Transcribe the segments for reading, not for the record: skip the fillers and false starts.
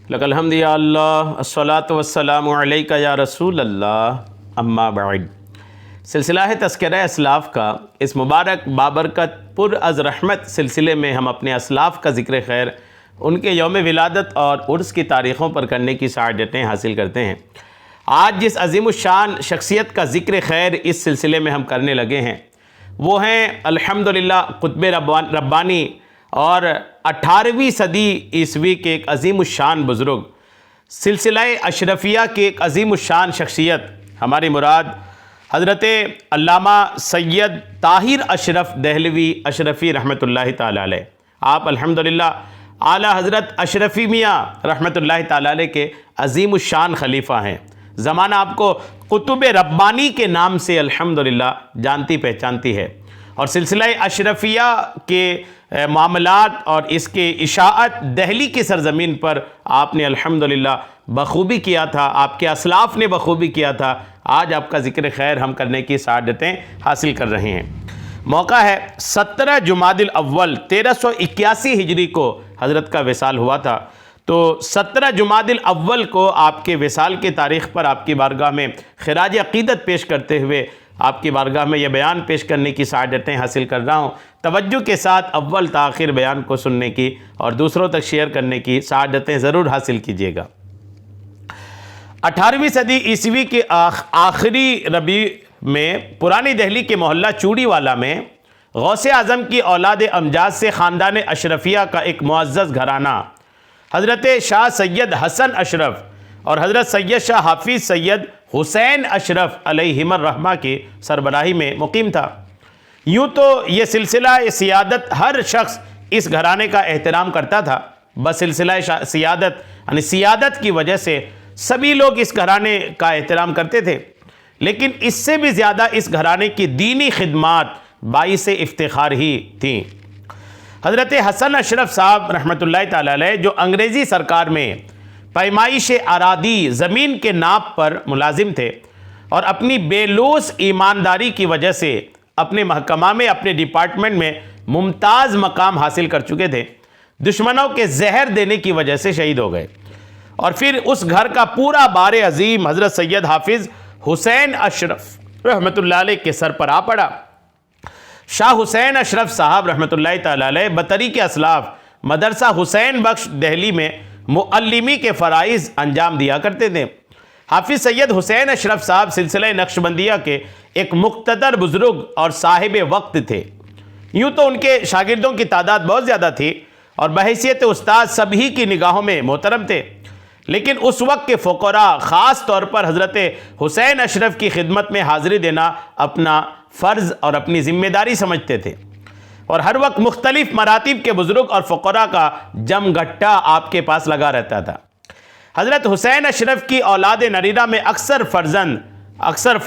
لک الحمد یا اللہ الصلاۃ والسلام علیک یا رسول اللہ اما بعد۔ سلسلہ تذکرہ اسلاف کا اس مبارک بابرکت پر از رحمت سلسلے میں ہم اپنے اسلاف کا ذکر خیر، ان کے یوم ولادت اور عرس کی تاریخوں پر کرنے کی سعادتیں حاصل کرتے ہیں۔ آج جس عظیم الشان شخصیت کا ذکر خیر اس سلسلے میں ہم کرنے لگے ہیں وہ ہیں الحمدللہ قطب ربانی اور 18ویں صدی عیسوی کے ایک عظیم الشان بزرگ، سلسلہ اشرفیہ کے ایک عظیم الشان شخصیت، ہماری مراد حضرت علامہ سید طاہر اشرف دہلوی اشرفی رحمۃ اللہ تعالی علیہ۔ آپ الحمدللہ اعلیٰ حضرت اشرفی میاں رحمۃ اللہ تعالی علیہ کے عظیم الشان خلیفہ ہیں۔ زمانہ آپ کو قطب ربانی کے نام سے الحمدللہ جانتی پہچانتی ہے، اور سلسلہ اشرفیہ کے معاملات اور اس کے اشاعت دہلی کی سرزمین پر آپ نے الحمدللہ بخوبی کیا تھا، آپ کے اسلاف نے بخوبی کیا تھا۔ آج آپ کا ذکر خیر ہم کرنے کی سعادتیں حاصل کر رہے ہیں۔ موقع ہے 17 جمادی الاول 1381 ہجری کو حضرت کا وصال ہوا تھا۔ تو 17 جمادی الاول کو آپ کے وصال کی تاریخ پر آپ کی بارگاہ میں خراج عقیدت پیش کرتے ہوئے آپ کی بارگاہ میں یہ بیان پیش کرنے کی سعادتیں حاصل کر رہا ہوں۔ توجہ کے ساتھ اول تا آخر بیان کو سننے کی اور دوسروں تک شیئر کرنے کی سعادتیں ضرور حاصل کیجیے گا۔ 18ویں صدی عیسوی کے آخری ربیع میں پرانی دہلی کے محلہ چوڑی والا میں غوث اعظم کی اولاد امجاد سے خاندان اشرفیہ کا ایک معزز گھرانہ حضرت شاہ سید حسن اشرف اور حضرت سید شاہ حافظ سید حسین اشرف علیہم الرحمہ کی سربراہی میں مقیم تھا۔ یوں تو یہ سلسلہ سیادت ہر شخص اس گھرانے کا احترام کرتا تھا، بس سلسلہ سیادت یعنی سیادت کی وجہ سے سبھی لوگ اس گھرانے کا احترام کرتے تھے، لیکن اس سے بھی زیادہ اس گھرانے کی دینی خدمات باعث افتخار ہی تھیں۔ حضرت حسن اشرف صاحب رحمۃ اللہ تعالی علیہ جو انگریزی سرکار میں پیمائش اراضی زمین کے ناپ پر ملازم تھے، اور اپنی بے لوث ایمانداری کی وجہ سے اپنے محکمہ میں اپنے ڈپارٹمنٹ میں ممتاز مقام حاصل کر چکے تھے، دشمنوں کے زہر دینے کی وجہ سے شہید ہو گئے، اور پھر اس گھر کا پورا بار عظیم حضرت سید حافظ حسین اشرف رحمۃ اللہ علیہ کے سر پر آ پڑا۔ شاہ حسین اشرف صاحب رحمۃ اللہ تعالی علیہ بطریق اسلاف مدرسہ حسین بخش دہلی میں معلمی کے فرائض انجام دیا کرتے تھے۔ حافظ سید حسین اشرف صاحب سلسلہ نقشبندیہ کے ایک مقتدر بزرگ اور صاحب وقت تھے۔ یوں تو ان کے شاگردوں کی تعداد بہت زیادہ تھی اور بحیثیت استاد سبھی کی نگاہوں میں محترم تھے، لیکن اس وقت کے فقراء خاص طور پر حضرت حسین اشرف کی خدمت میں حاضری دینا اپنا فرض اور اپنی ذمہ داری سمجھتے تھے، اور ہر وقت مختلف مراتب کے بزرگ اور فقراء کا جم گھٹا آپ کے پاس لگا رہتا تھا۔ حضرت حسین اشرف کی اولاد نرینہ میں اکثر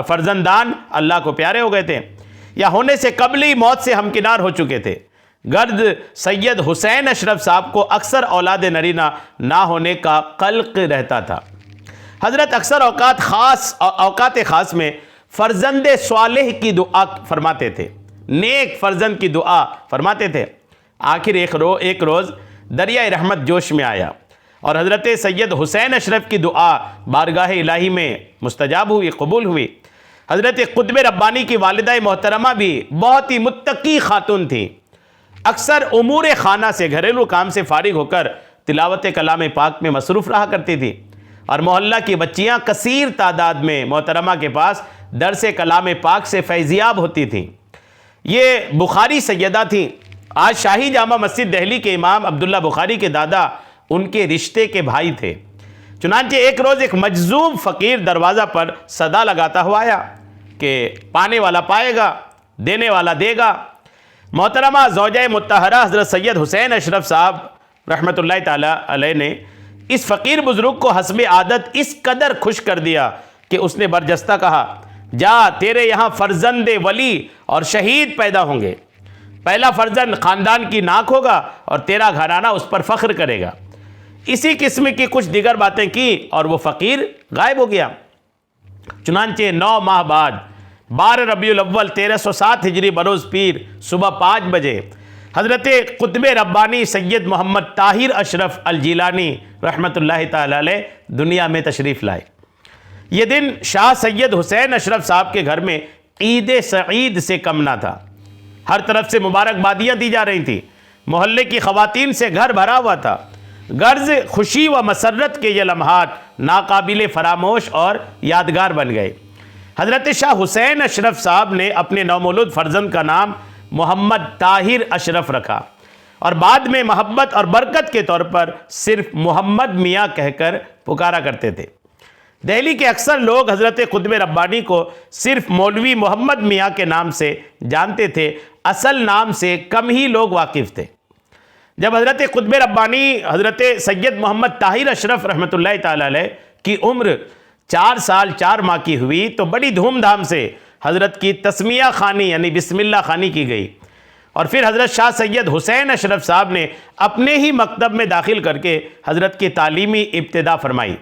فرزندان اللہ کو پیارے ہو گئے تھے یا ہونے سے قبل ہی موت سے ہمکنار ہو چکے تھے۔ گرد سید حسین اشرف صاحب کو اکثر اولاد نرینہ نہ ہونے کا قلق رہتا تھا۔ حضرت اکثر اوقات خاص میں فرزند صالح کی دعا فرماتے تھے، نیک فرزند کی دعا فرماتے تھے۔ آخر ایک روز دریائے رحمت جوش میں آیا اور حضرت سید حسین اشرف کی دعا بارگاہ الہی میں مستجاب ہوئی، قبول ہوئی۔ حضرت قطب ربانی کی والدہ محترمہ بھی بہت ہی متقی خاتون تھیں، اکثر امور خانہ سے گھریلو کام سے فارغ ہو کر تلاوت کلام پاک میں مصروف رہا کرتی تھی، اور محلہ کی بچیاں کثیر تعداد میں محترمہ کے پاس درس کلام پاک سے فیضیاب ہوتی تھیں۔ یہ بخاری سیدہ تھیں۔ آج شاہی جامع مسجد دہلی کے امام عبداللہ بخاری کے دادا ان کے رشتے کے بھائی تھے۔ چنانچہ ایک روز ایک مجذوب فقیر دروازہ پر صدا لگاتا ہوا آیا کہ پانے والا پائے گا، دینے والا دے گا۔ محترمہ زوجہ مطہرہ حضرت سید حسین اشرف صاحب رحمۃ اللہ تعالی علیہ نے اس فقیر بزرگ کو حسب عادت اس قدر خوش کر دیا کہ اس نے برجستہ کہا، جا تیرے یہاں فرزند ولی اور شہید پیدا ہوں گے، پہلا فرزند خاندان کی ناک ہوگا اور تیرا گھرانہ اس پر فخر کرے گا۔ اسی قسم کی کچھ دیگر باتیں کی اور وہ فقیر غائب ہو گیا۔ چنانچہ 9 ماہ بعد 12 ربیع الاول 1307 ہجری بروز پیر صبح 5 بجے حضرت قطب ربانی سید محمد طاہر اشرف الجیلانی رحمۃ اللہ تعالی علیہ دنیا میں تشریف لائے۔ یہ دن شاہ سید حسین اشرف صاحب کے گھر میں عید سعید سے کم نہ تھا۔ ہر طرف سے مبارکبادیاں دی جا رہی تھیں، محلے کی خواتین سے گھر بھرا ہوا تھا۔ غرض خوشی و مسرت کے یہ لمحات ناقابل فراموش اور یادگار بن گئے۔ حضرت شاہ حسین اشرف صاحب نے اپنے نومولود فرزند کا نام محمد طاہر اشرف رکھا اور بعد میں محبت اور برکت کے طور پر صرف محمد میاں کہہ کر پکارا کرتے تھے۔ دہلی کے اکثر لوگ حضرت قطب ربانی کو صرف مولوی محمد میاں کے نام سے جانتے تھے، اصل نام سے کم ہی لوگ واقف تھے۔ جب حضرت قطب ربانی حضرت سید محمد طاہر اشرف رحمۃ اللہ تعالی علیہ کی عمر 4 سال 4 ماہ کی ہوئی تو بڑی دھوم دھام سے حضرت کی تسمیہ خوانی یعنی بسم اللہ خوانی کی گئی، اور پھر حضرت شاہ سید حسین اشرف صاحب نے اپنے ہی مکتب میں داخل کر کے حضرت کی تعلیمی ابتدا فرمائی۔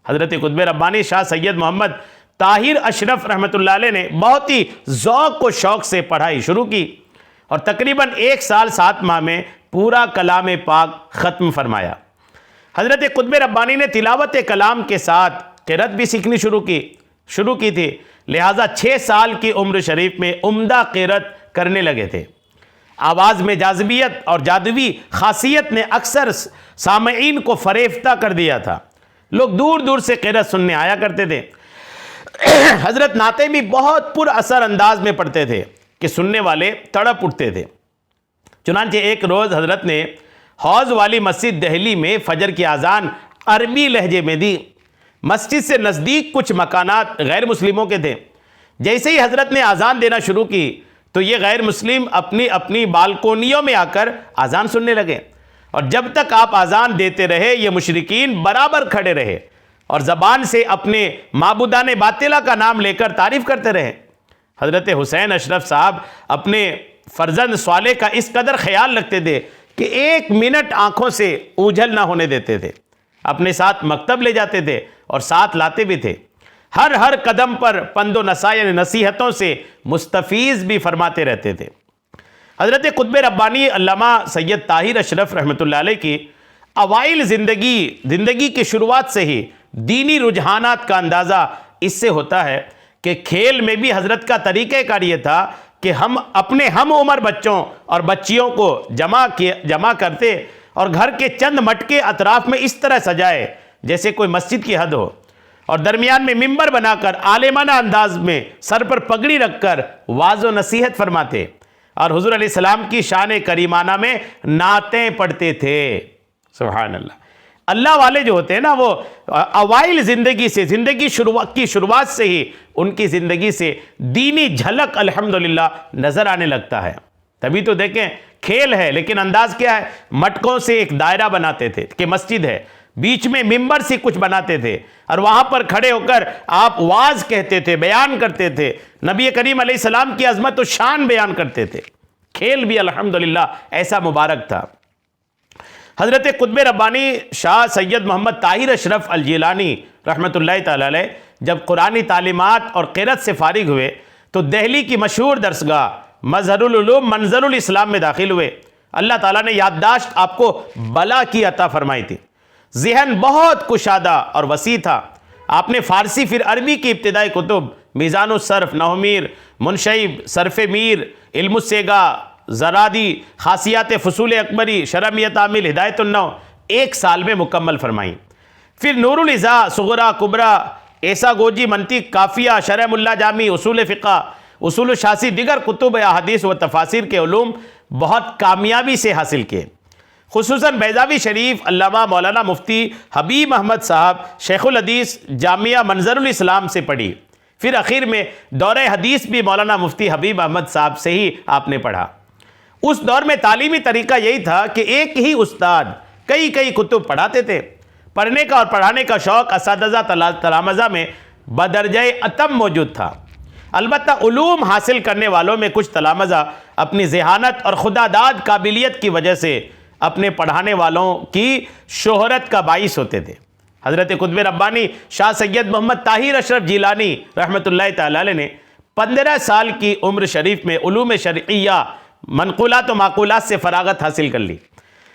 حضرت قطب ربانی شاہ سید محمد طاہر اشرف رحمۃ اللہ علیہ نے بہت ہی ذوق و شوق سے پڑھائی شروع کی اور تقریباً 1 سال 7 ماہ میں پورا کلام پاک ختم فرمایا۔ حضرت قطب ربانی نے تلاوت کلام کے ساتھ قرأت بھی سیکھنی شروع کی تھی، لہٰذا 6 سال کی عمر شریف میں عمدہ قرأت کرنے لگے تھے۔ آواز میں جاذبیت اور جادوی خاصیت نے اکثر سامعین کو فریفتہ کر دیا تھا، لوگ دور دور سے قرأت سننے آیا کرتے تھے۔ حضرت نعتیں بھی بہت پر اثر انداز میں پڑھتے تھے کہ سننے والے تڑپ اٹھتے تھے۔ چنانچہ ایک روز حضرت نے حوض والی مسجد دہلی میں فجر کی اذان عربی لہجے میں دی۔ مسجد سے نزدیک کچھ مکانات غیر مسلموں کے تھے۔ جیسے ہی حضرت نے اذان دینا شروع کی تو یہ غیر مسلم اپنی اپنی بالکونیوں میں آ کر اذان سننے لگے، اور جب تک آپ اذان دیتے رہے یہ مشرکین برابر کھڑے رہے اور زبان سے اپنے معبودان باطلہ کا نام لے کر تعریف کرتے رہے۔ حضرت حسین اشرف صاحب اپنے فرزند صالح کا اس قدر خیال رکھتے تھے کہ 1 منٹ آنکھوں سے اوجھل نہ ہونے دیتے تھے۔ اپنے ساتھ مکتب لے جاتے تھے اور ساتھ لاتے بھی تھے۔ ہر قدم پر پند و نصیحت یعنی نصیحتوں سے مستفیض بھی فرماتے رہتے تھے۔ حضرت قطب ربانی علامہ سید طاہر اشرف رحمۃ اللہ علیہ کی اوائل زندگی کی شروعات سے ہی دینی رجحانات کا اندازہ اس سے ہوتا ہے کہ کھیل میں بھی حضرت کا طریقہ کار یہ تھا کہ ہم اپنے ہم عمر بچوں اور بچیوں کو جمع کرتے اور گھر کے چند مٹکے اطراف میں اس طرح سجائے جیسے کوئی مسجد کی حد ہو، اور درمیان میں ممبر بنا کر عالمانہ انداز میں سر پر پگڑی رکھ کر واعظ و نصیحت فرماتے اور حضور علیہ السلام کی شان کریمانہ میں نعتیں پڑھتے تھے۔ سبحان اللہ۔ اللہ والے جو ہوتے ہیں نا وہ اوائل زندگی کی شروعات سے ہی ان کی زندگی سے دینی جھلک الحمدللہ نظر آنے لگتا ہے۔ تبھی تو دیکھیں کھیل ہے لیکن انداز کیا ہے، مٹکوں سے ایک دائرہ بناتے تھے کہ مسجد ہے، بیچ میں ممبر سے کچھ بناتے تھے اور وہاں پر کھڑے ہو کر آپ واعظ کہتے تھے، بیان کرتے تھے، نبی کریم علیہ السلام کی عظمت و شان بیان کرتے تھے۔ کھیل بھی الحمدللہ ایسا مبارک تھا۔ حضرت قطب ربانی شاہ سید محمد طاہر اشرف الجیلانی رحمۃ اللہ تعالی علیہ جب قرآنی تعلیمات اور قرأت سے فارغ ہوئے تو دہلی کی مشہور درسگاہ مظہر العلوم منظر الاسلام میں داخل ہوئے۔ اللہ تعالیٰ نے یادداشت آپ کو بلا کی عطا فرمائی تھی، ذہن بہت کشادہ اور وسیع تھا۔ آپ نے فارسی پھر عربی کی ابتدائی کتب میزان الصرف، نحو میر، منشیب، صرف میر، علم السیگا، زرادی، خاصیات فصول اکبری، شرمیت عامل، ہدایت النو 1 سال میں مکمل فرمائیں۔ پھر نور الازا، صغرا، کبرا، ایسا گوجی، منطق، کافیہ، شرح ملا جامی، اصول فقہ، اصول الشاسی، دیگر کتب احادیث و تفاسیر کے علوم بہت کامیابی سے حاصل کیے۔ خصوصاً بیضاوی شریف علامہ مولانا مفتی حبیب احمد صاحب شیخ الحدیث جامعہ منظر الاسلام سے پڑھی۔ پھر اخیر میں دورہ حدیث بھی مولانا مفتی حبیب احمد صاحب سے ہی آپ نے پڑھا۔ اس دور میں تعلیمی طریقہ یہی تھا کہ ایک ہی استاد کئی کتب پڑھاتے تھے۔ پڑھنے کا اور پڑھانے کا شوق اساتذہ تلامذہ میں بدرجہ اتم موجود تھا۔ البتہ علوم حاصل کرنے والوں میں کچھ تلامذہ اپنی ذہانت اور خداداد قابلیت کی وجہ سے اپنے پڑھانے والوں کی شہرت کا باعث ہوتے تھے۔ حضرت قطب ربانی شاہ سید محمد طاہر اشرف جیلانی رحمۃ اللہ تعالی علیہ نے 15 سال کی عمر شریف میں علوم شرعیہ منقولات و معقولات سے فراغت حاصل کر لی۔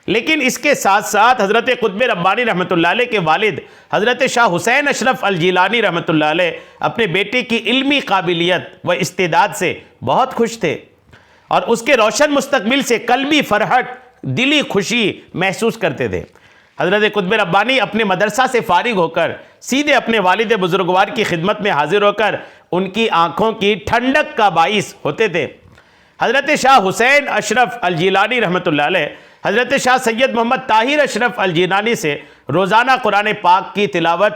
لیکن اس کے ساتھ ساتھ حضرت قطب ربانی رحمۃ اللہ علیہ کے والد حضرت شاہ حسین اشرف الجیلانی رحمۃ اللہ علیہ اپنے بیٹے کی علمی قابلیت و استعداد سے بہت خوش تھے، اور اس کے روشن مستقبل سے قلبی فرحت، دلی خوشی محسوس کرتے تھے۔ حضرت قطب ربانی اپنے مدرسہ سے فارغ ہو کر سیدھے اپنے والد بزرگوار کی خدمت میں حاضر ہو کر ان کی آنکھوں کی ٹھنڈک کا باعث ہوتے تھے۔ حضرت شاہ حسین اشرف الجیلانی رحمۃ اللہ علیہ حضرت شاہ سید محمد طاہر اشرف الجیلانی سے روزانہ قرآن پاک کی تلاوت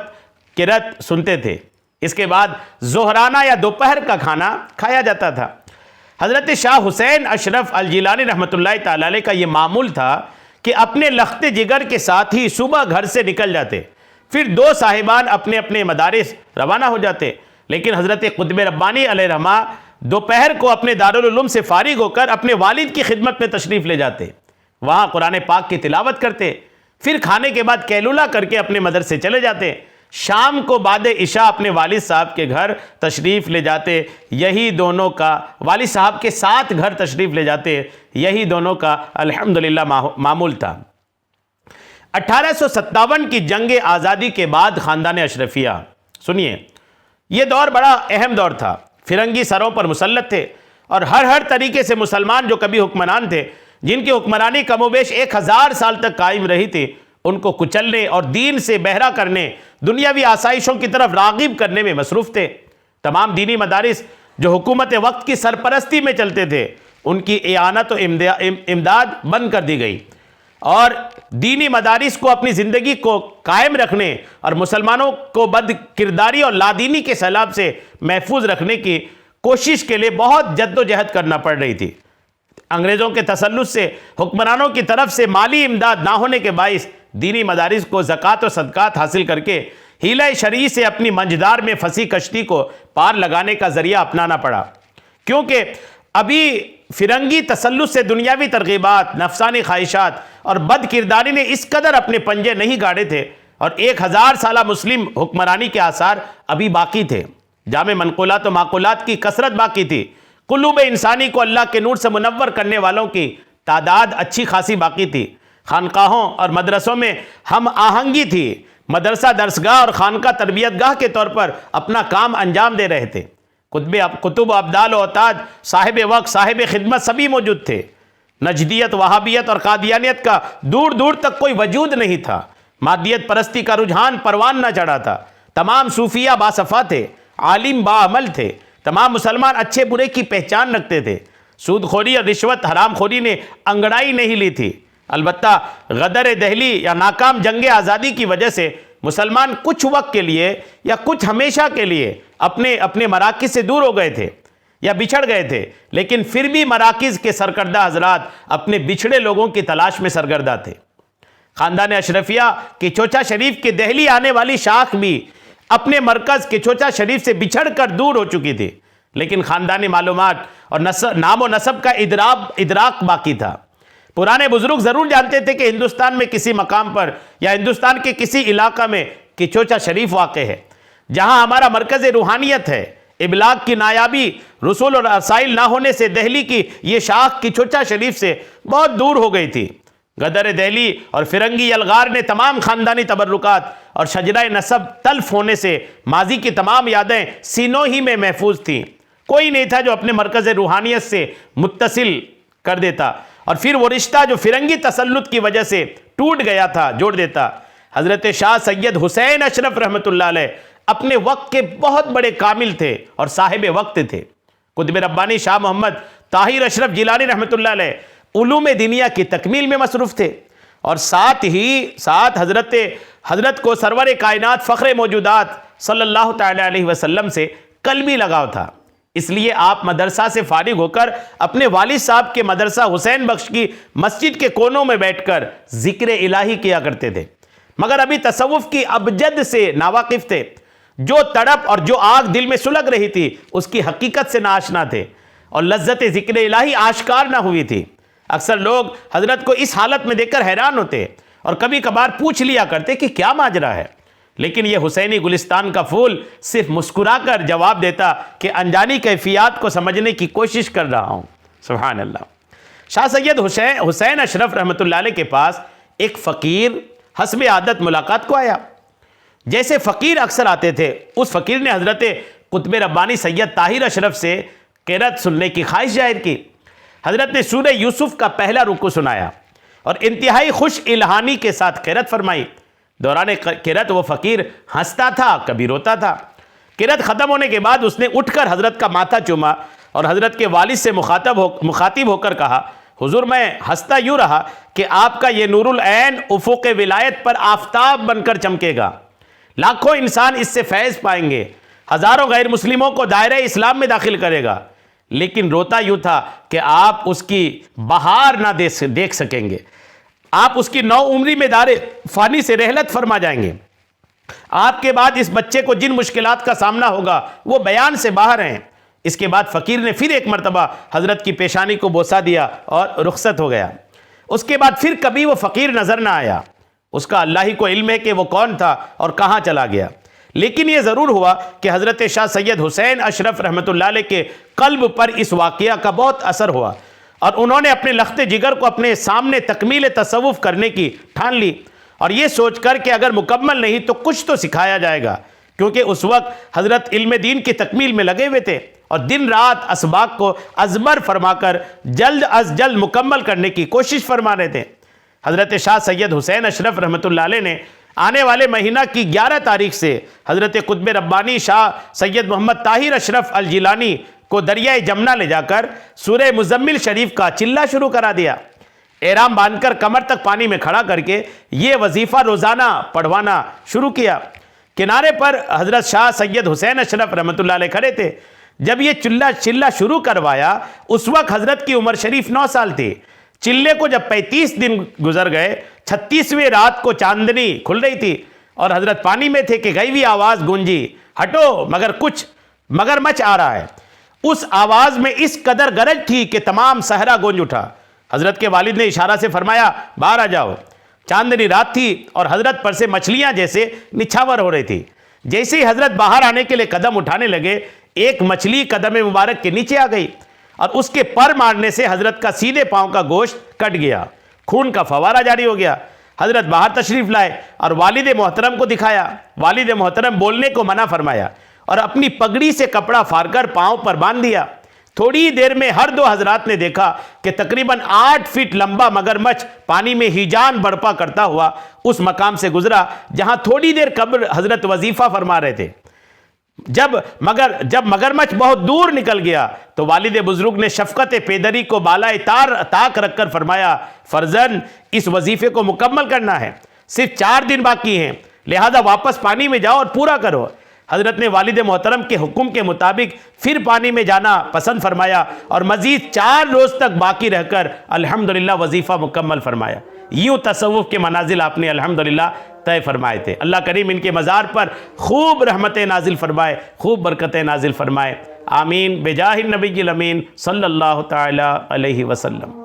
قرأت سنتے تھے۔ اس کے بعد ظہرانہ یا دوپہر کا کھانا کھایا جاتا تھا۔ حضرت شاہ حسین اشرف الجیلانی رحمۃ اللہ تعالی علیہ کا یہ معمول تھا کہ اپنے لخت جگر کے ساتھ ہی صبح گھر سے نکل جاتے، پھر دو صاحبان اپنے اپنے مدارس روانہ ہو جاتے، لیکن حضرت قطب ربانی علیہ رحمہ دوپہر کو اپنے دارالعلوم سے فارغ ہو کر اپنے والد کی خدمت میں تشریف لے جاتے، وہاں قرآن پاک کی تلاوت کرتے، پھر کھانے کے بعد قیلولہ کر کے اپنے مدرسے چلے جاتے، شام کو بعد عشاء اپنے والد صاحب کے گھر تشریف لے جاتے۔ یہی دونوں کا والد صاحب کے ساتھ گھر تشریف لے جاتے، یہی دونوں کا الحمدللہ معمول تھا۔ 1857 کی جنگ آزادی کے بعد خاندان اشرفیہ، سنیے، یہ دور بڑا اہم دور تھا۔ فرنگی سروں پر مسلط تھے، اور ہر طریقے سے مسلمان جو کبھی حکمران تھے، جن کی حکمرانی کم و بیش 1000 سال تک قائم رہی تھی، ان کو کچلنے اور دین سے بہرا کرنے، دنیاوی آسائشوں کی طرف راغب کرنے میں مصروف تھے۔ تمام دینی مدارس جو حکومت وقت کی سرپرستی میں چلتے تھے، ان کی اعانت و امداد بند کر دی گئی، اور دینی مدارس کو اپنی زندگی کو قائم رکھنے اور مسلمانوں کو بد کرداری اور لادینی کے سیلاب سے محفوظ رکھنے کی کوشش کے لیے بہت جد و جہد کرنا پڑ رہی تھی۔ انگریزوں کے تسلط سے حکمرانوں کی طرف سے مالی امداد نہ ہونے کے باعث دینی مدارس کو زکوٰۃ و صدقات حاصل کر کے حیلہ شرعی سے اپنی منجدار میں پھنسی کشتی کو پار لگانے کا ذریعہ اپنانا پڑا، کیونکہ ابھی فرنگی تسلط سے دنیاوی ترغیبات، نفسانی خواہشات اور بد کرداری نے اس قدر اپنے پنجے نہیں گاڑے تھے، اور 1000 سالہ مسلم حکمرانی کے آثار ابھی باقی تھے۔ جامع منقولات و معقولات کی کثرت باقی تھی، قلوب انسانی کو اللہ کے نور سے منور کرنے والوں کی تعداد اچھی خاصی باقی تھی، خانقاہوں اور مدرسوں میں ہم آہنگی تھی، مدرسہ درسگاہ اور خانقاہ تربیت گاہ کے طور پر اپنا کام انجام دے رہے تھے۔ کتب و ابدال و اوتاد، صاحب وقت، صاحب خدمت سبھی موجود تھے۔ نجدیت، وہابیت اور قادیانیت کا دور دور تک کوئی وجود نہیں تھا۔ مادیت پرستی کا رجحان پروان نہ چڑھا تھا۔ تمام صوفیہ باصفا تھے، عالم باعمل تھے، تمام مسلمان اچھے برے کی پہچان رکھتے تھے۔ سود خوری اور رشوت حرام خوری نے انگڑائی نہیں لی تھی۔ البتہ غدر دہلی یا ناکام جنگ آزادی کی وجہ سے مسلمان کچھ وقت کے لیے یا کچھ ہمیشہ کے لیے اپنے مراکز سے دور ہو گئے تھے یا بچھڑ گئے تھے، لیکن پھر بھی مراکز کے سرکردہ حضرات اپنے بچھڑے لوگوں کی تلاش میں سرگردہ تھے۔ خاندان اشرفیہ کی چوچا شریف کے دہلی آنے والی شاخ بھی اپنے مرکز کے چوچا شریف سے بچھڑ کر دور ہو چکی تھی، لیکن خاندانی معلومات اور نام و نسب کا ادراک باقی تھا۔ پرانے بزرگ ضرور جانتے تھے کہ ہندوستان میں کسی مقام پر یا ہندوستان کے کسی علاقہ میں کچوچا شریف واقع ہے، جہاں ہمارا مرکز روحانیت ہے۔ ابلاغ کی نایابی، رسول اور رسائل نہ ہونے سے دہلی کی یہ شاخ کچوچا شریف سے بہت دور ہو گئی تھی۔ غدر دہلی اور فرنگی یلغار نے تمام خاندانی تبرکات اور شجرہ نسب تلف ہونے سے ماضی کی تمام یادیں سینوں ہی میں محفوظ تھیں۔ کوئی نہیں تھا جو اپنے مرکز روحانیت سے متصل کر دیتا اور پھر وہ رشتہ جو فرنگی تسلط کی وجہ سے ٹوٹ گیا تھا جوڑ دیتا۔ حضرت شاہ سید حسین اشرف رحمۃ اللہ علیہ اپنے وقت کے بہت بڑے کامل تھے اور صاحب وقت تھے۔ قطب ربانی شاہ محمد طاہر اشرف جیلانی رحمۃ اللہ علیہ علوم دینیہ کی تکمیل میں مصروف تھے، اور ساتھ حضرت کو سرور کائنات فخر موجودات صلی اللہ تعالی علیہ وسلم سے قلبی لگاؤ تھا۔ اس لیے آپ مدرسہ سے فارغ ہو کر اپنے والد صاحب کے مدرسہ حسین بخش کی مسجد کے کونوں میں بیٹھ کر ذکر الہی کیا کرتے تھے، مگر ابھی تصوف کی ابجد سے ناواقف تھے۔ جو تڑپ اور جو آگ دل میں سلگ رہی تھی اس کی حقیقت سے ناآشنا تھے، اور لذت ذکر الہی آشکار نہ ہوئی تھی۔ اکثر لوگ حضرت کو اس حالت میں دیکھ کر حیران ہوتے اور کبھی کبھار پوچھ لیا کرتے کہ کیا ماجرا ہے، لیکن یہ حسینی گلستان کا پھول صرف مسکرا کر جواب دیتا کہ انجانی کیفیات کو سمجھنے کی کوشش کر رہا ہوں۔ سبحان اللہ۔ شاہ سید حسین اشرف رحمۃ اللہ علیہ کے پاس ایک فقیر حسب عادت ملاقات کو آیا۔ جیسے فقیر اکثر آتے تھے، اس فقیر نے حضرت قطب ربانی سید طاہر اشرف سے قرأت سننے کی خواہش ظاہر کی۔ حضرت نے سورہ یوسف کا پہلا رکوع سنایا اور انتہائی خوش الہانی کے ساتھ قرأت فرمائی۔ دوران قرأت وہ فقیر ہنستا تھا، کبھی روتا تھا۔ قرأت ختم ہونے کے بعد اس نے اٹھ کر حضرت کا ماتھا چوما اور حضرت کے والد سے مخاطب ہو کر کہا، حضور میں ہنستا یوں رہا کہ آپ کا یہ نور العین افق ولایت پر آفتاب بن کر چمکے گا، لاکھوں انسان اس سے فیض پائیں گے، ہزاروں غیر مسلموں کو دائرہ اسلام میں داخل کرے گا، لیکن روتا یوں تھا کہ آپ اس کی بہار نہ دیکھ سکیں گے، آپ اس کی نو عمری میں دار فانی سے رحلت فرما جائیں گے۔ آپ کے بعد اس بچے کو جن مشکلات کا سامنا ہوگا وہ بیان سے باہر ہیں۔ اس کے بعد فقیر نے پھر ایک مرتبہ حضرت کی پیشانی کو بوسہ دیا اور رخصت ہو گیا۔ اس کے بعد پھر کبھی وہ فقیر نظر نہ آیا۔ اس کا اللہ ہی کو علم ہے کہ وہ کون تھا اور کہاں چلا گیا، لیکن یہ ضرور ہوا کہ حضرت شاہ سید حسین اشرف رحمۃ اللہ علیہ کے قلب پر اس واقعہ کا بہت اثر ہوا اور انہوں نے اپنے لخت جگر کو اپنے سامنے تکمیل تصوف کرنے کی ٹھان لی، اور یہ سوچ کر کہ اگر مکمل نہیں تو کچھ تو سکھایا جائے گا، کیونکہ اس وقت حضرت علم دین کی تکمیل میں لگے ہوئے تھے اور دن رات اسباق کو ازبر فرما کر جلد از جلد مکمل کرنے کی کوشش فرما رہے تھے۔ حضرت شاہ سید حسین اشرف رحمۃ اللہ علیہ نے آنے والے مہینہ کی 11 تاریخ سے حضرت قطب ربانی شاہ سید محمد طاہر اشرف الجیلانی کو دریائے جمنا لے جا کر سورہ مزمل شریف کا چلہ شروع کرا دیا۔ احرام باندھ کر کمر تک پانی میں کھڑا کر کے یہ وظیفہ روزانہ پڑھوانا شروع کیا۔ کنارے پر حضرت شاہ سید حسین اشرف رحمۃ اللہ علیہ کھڑے تھے۔ جب یہ چلہ شروع کروایا اس وقت حضرت کی عمر شریف 9 سال تھی۔ چلے کو جب 35 دن گزر گئے، 36ویں رات کو چاندنی کھل رہی تھی اور حضرت پانی میں تھے کہ غیبی آواز گونجی، ہٹو مگرمچھ آ رہا ہے۔ اس آواز میں اس قدر گرج تھی کہ تمام صحرا گونج اٹھا۔ حضرت کے والد نے اشارہ سے فرمایا، باہر آ جاؤ۔ چاندنی رات تھی اور حضرت پر سے مچھلیاں جیسے نچھاور ہو رہی تھی۔ جیسے ہی حضرت باہر آنے کے لیے قدم اٹھانے لگے، ایک مچھلی قدم مبارک کے نیچے آ گئی اور اس کے پر مارنے سے حضرت کا سیدھے پاؤں کا گوشت کٹ گیا، خون کا فوارہ جاری ہو گیا۔ حضرت باہر تشریف لائے اور والد محترم کو دکھایا۔ والد محترم بولنے کو منع فرمایا اور اپنی پگڑی سے کپڑا پھاڑ کر پاؤں پر باندھ دیا۔ تھوڑی دیر میں ہر دو حضرات نے دیکھا کہ تقریباً 8 فٹ لمبا مگرمچھ پانی میں ہیجان برپا کرتا ہوا اس مقام سے گزرا جہاں تھوڑی دیر قبل حضرت وظیفہ فرما رہے تھے۔ جب مگرمچھ بہت دور نکل گیا تو والد بزرگ نے شفقت پیدری کو بالائے طاق رکھ کر فرمایا، فرزند اس وظیفے کو مکمل کرنا ہے، صرف 4 دن باقی ہیں، لہذا واپس پانی میں جاؤ اور پورا کرو۔ حضرت نے والد محترم کے حکم کے مطابق پھر پانی میں جانا پسند فرمایا اور مزید 4 روز تک باقی رہ کر الحمدللہ وظیفہ مکمل فرمایا۔ یوں تصوف کے منازل آپ نے الحمدللہ طے فرمائے تھے۔ اللہ کریم ان کے مزار پر خوب رحمتیں نازل فرمائے، خوب برکتیں نازل فرمائے، آمین بجاہ النبی الامین صلی اللہ تعالی علیہ وسلم۔